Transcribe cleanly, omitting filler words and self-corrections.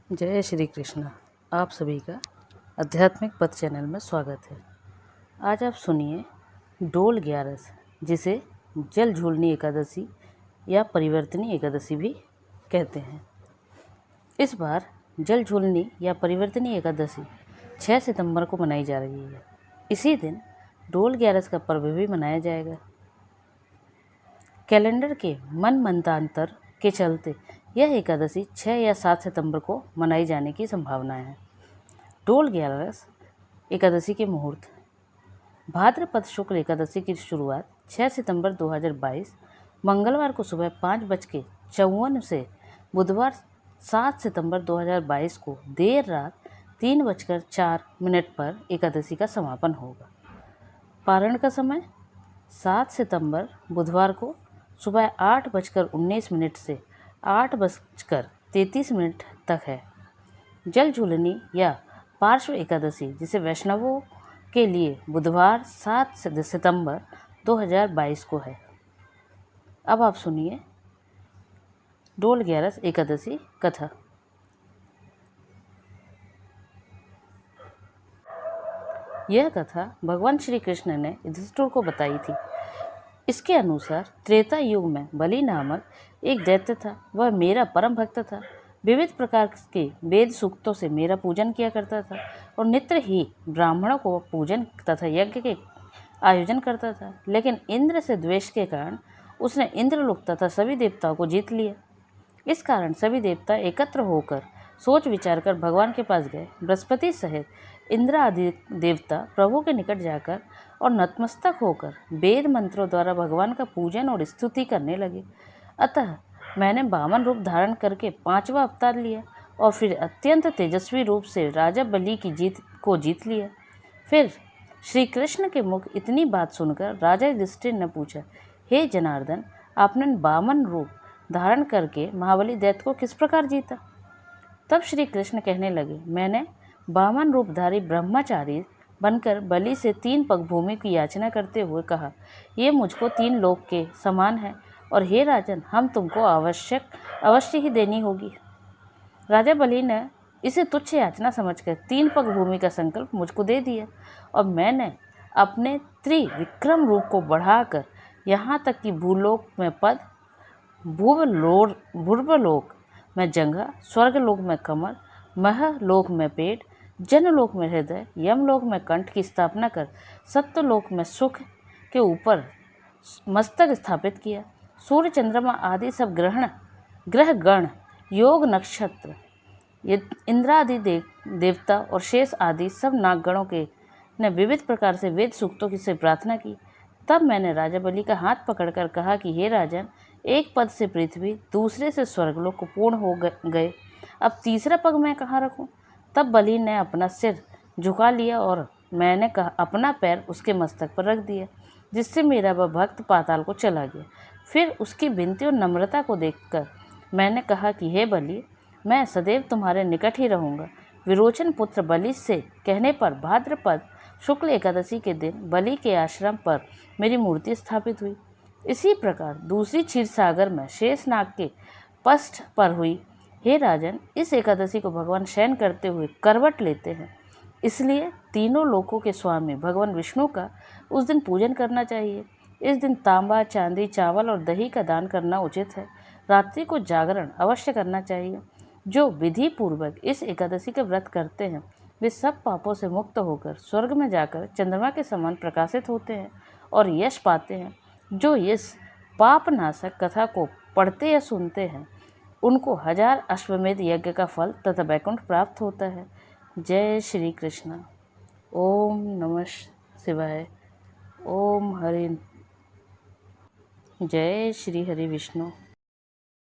जय श्री कृष्ण। आप सभी का आध्यात्मिक पथ चैनल में स्वागत है। आज आप सुनिए डोल 11, जिसे जल झूलनी एकादशी या परिवर्तनी एकादशी भी कहते हैं। इस बार जल झूलनी या परिवर्तनी एकादशी 6 सितंबर को मनाई जा रही है। इसी दिन डोल 11 का पर्व भी मनाया जाएगा। कैलेंडर के मनमतांतर के चलते यह एकादशी 6 या 7 सितंबर को मनाई जाने की संभावना है। डोल 11 एकादशी के मुहूर्त। भाद्रपद शुक्ल एकादशी की शुरुआत 6 सितंबर 2022 मंगलवार को सुबह 5:54 से बुधवार 7 सितंबर 2022 को देर रात 3:04 पर एकादशी का समापन होगा। पारण का समय 7 सितंबर बुधवार को सुबह 8:19 से 8:33 तक है। जल झूलनी या पार्श्व एकादशी, जिसे वैष्णवों के लिए बुधवार 7 सितंबर 2022 को है। अब आप सुनिए डोल 11 एकादशी कथा। यह कथा भगवान श्री कृष्ण ने युधिष्ठिर को बताई थी। इसके अनुसार त्रेता युग में बलि नामक एक दैत्य था। वह मेरा परम भक्त था। विविध प्रकार के वेद सूक्तों से मेरा पूजन किया करता था और नित्य ही ब्राह्मणों को पूजन तथा यज्ञ के आयोजन करता था। लेकिन इंद्र से द्वेष के कारण उसने इंद्रलोक तथा सभी देवताओं को जीत लिया। इस कारण सभी देवता एकत्र होकर सोच विचार कर भगवान के पास गए। बृहस्पति सहित इंद्र आदि देवता प्रभु के निकट जाकर और नतमस्तक होकर वेद मंत्रों द्वारा भगवान का पूजन और स्तुति करने लगे। अतः मैंने वामन रूप धारण करके 5वां अवतार लिया और फिर अत्यंत तेजस्वी रूप से राजा बलि की जीत लिया। फिर श्री कृष्ण के मुख इतनी बात सुनकर राजा युधिष्ठिर ने पूछा, हे जनार्दन, आपने वामन रूप धारण करके महाबली दैत्य को किस प्रकार जीता? तब श्री कृष्ण कहने लगे, मैंने वामन रूपधारी ब्रह्मचारी बनकर बलि से 3 पग भूमि की याचना करते हुए कहा, ये मुझको 3 लोक के समान है और हे राजन, हम तुमको अवश्य ही देनी होगी। राजा बलि ने इसे तुच्छ याचना समझकर 3 पग भूमि का संकल्प मुझको दे दिया और मैंने अपने त्रिविक्रम रूप को बढ़ाकर यहाँ तक कि भूलोक में पद, भूर्वलोक में जंघा, स्वर्गलोक में कमर, महलोक में पेट, जनलोक में हृदय, यमलोक में कंठ की स्थापना कर सत्यलोक में सुख के ऊपर मस्तक स्थापित किया। सूर्य, चंद्रमा आदि सब ग्रह गण, योग, नक्षत्र, इंद्रादि देवता और शेष आदि सब नागगणों के ने विविध प्रकार से वेद सूक्तों की से प्रार्थना की। तब मैंने राजा बलि का हाथ पकड़कर कहा कि हे राजन, एक पद से पृथ्वी, दूसरे से स्वर्गलोक को पूर्ण हो गए, अब तीसरा पग मैं कहाँ रखूं? तब बलि ने अपना सिर झुका लिया और मैंने अपना पैर उसके मस्तक पर रख दिया, जिससे मेरा वह भक्त पाताल को चला गया। फिर उसकी विनती और नम्रता को देखकर मैंने कहा कि हे बलि, मैं सदैव तुम्हारे निकट ही रहूँगा। विरोचन पुत्र बलि से कहने पर भाद्रपद शुक्ल एकादशी के दिन बलि के आश्रम पर मेरी मूर्ति स्थापित हुई। इसी प्रकार दूसरी क्षीरसागर में शेषनाग के पष्ठ पर हुई। हे राजन, इस एकादशी को भगवान शयन करते हुए करवट लेते हैं, इसलिए तीनों लोकों के स्वामी भगवान विष्णु का उस दिन पूजन करना चाहिए। इस दिन तांबा, चांदी, चावल और दही का दान करना उचित है। रात्रि को जागरण अवश्य करना चाहिए। जो विधि पूर्वक इस एकादशी का व्रत करते हैं वे सब पापों से मुक्त होकर स्वर्ग में जाकर चंद्रमा के समान प्रकाशित होते हैं और यश पाते हैं। जो इस पापनाशक कथा को पढ़ते या सुनते हैं उनको 1000 अश्वमेध यज्ञ का फल तथा वैकुंठ प्राप्त होता है। जय श्री कृष्ण। ओम नमः शिवाय। ओम हरि। जय श्री हरि विष्णु।